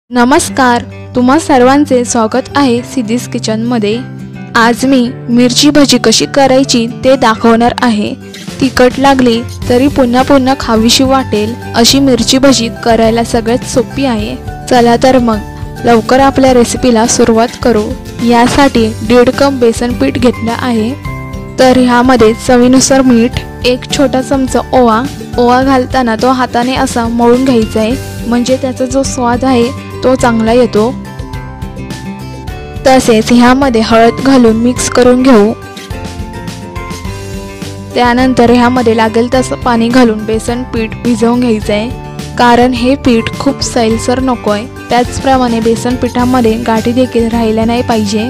नमस्कार, तुम्हा सर्वांचे स्वागत आहे सिद्धीज किचनमध्ये। आज मी मिरची भजी कशी करायची ते दाखवणार आहे। तिखट लागली तरी पुन्हा पुन्हा खावीशी वाटेल अशी मिरची भजी करायला सगळ्यात सोपी आहे। चला तर मग लवकर आपल्या रेसिपीला सुरुवात करू। यासाठी 1.5 कप बेसन पीठ घेतले आहे। तर ह्यामध्ये चवीनुसार मीठ, 1 छोटा चमचा ओवा घालताना तो हाताने असा मळून घ्यायचा आहे, म्हणजे त्याचा जो स्वाद आहे तो चांगला येतो। तसेच ह्यामध्ये हळद घालून मिक्स करून घेऊ। त्यानंतर ह्यामध्ये लागेल तसं पाणी घालून बेसन पीठ भिजवून घ्यायचं आहे, कारण हे पीठ खूप सैलसर नकोय। त्याचप्रमाणे बेसन पिठामध्ये गाठी देखील राहिल्या नाही पाहिजे।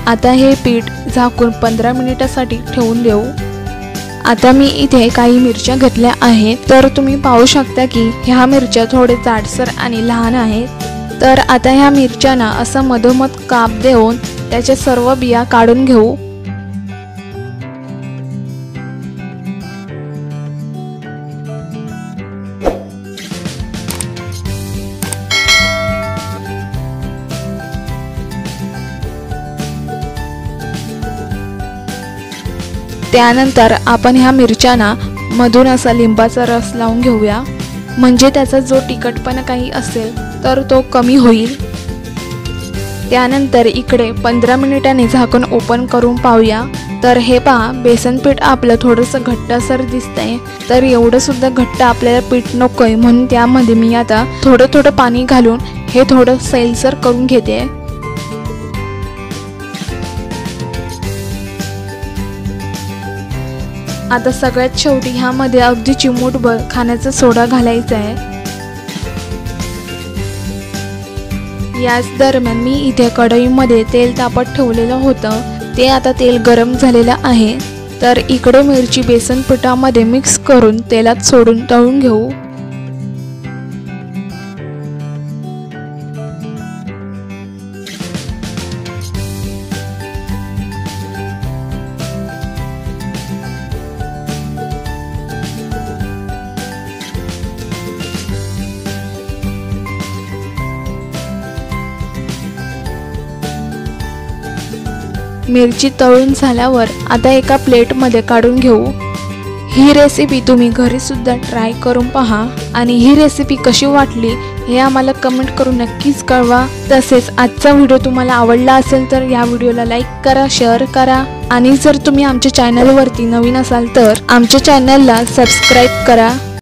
आता हे पीठ झाकून 15 मिनिटांसाठी ठेवून देऊ। आता मी इथे काही मिरच्या घेतल्या आहेत, तर तुम्ही पाहू शकता की ह्या मिरच्या थोडे जाडसर आणि लहान आहेत। तर आता ह्या मिरच्यांना असं मधोमध काप देऊन त्याच्या सर्व बिया काढून घेऊ। त्यानंतर आपण ह्या मिरच्यांना मधून असा लिंबाचा रस लावून घेऊया, म्हणजे त्याचा जो तिखटपणा काही असेल तर तो कमी होईल। त्यानंतर इकडे 15 मिनिटांनी झाकण ओपन करून पाहूया। तर हे पहा, बेसन पीठ आपलं थोडंसं घट्टसर दिसतंय। तर एवढं सुद्धा घट्ट आपल्याला पीठ नकोय, म्हणून त्यामध्ये मी आता थोडं पाणी घालून हे थोडं सैलसर करून घेते। आता सगळ्यात शेवटी ह्यामध्ये अगदी चिमूटभर खाण्याचा सोडा घालायचा आहे। याच दरम्यान मी इथे कढईमध्ये तेल तापत ठेवलेलं होतं, ते आता तेल गरम झालेलं आहे। तर इकडे मिरची बेसन पिठामध्ये मिक्स करून तेलात सोडून तळून घेऊ। मिरची तळून झाल्यावर आता एका प्लेटमध्ये काढून घेऊ। ही रेसिपी तुम्ही घरी सुद्धा ट्राय करून पहा आणि ही रेसिपी कशी वाटली हे आम्हाला कमेंट करून नक्कीच कळवा। तसेच आजचा व्हिडिओ तुम्हाला आवडला असेल तर या व्हिडिओला लाईक करा, शेअर करा आणि जर तुम्ही आमच्या चॅनलवरती नवीन असाल तर आमच्या चॅनलला सबस्क्राईब करा।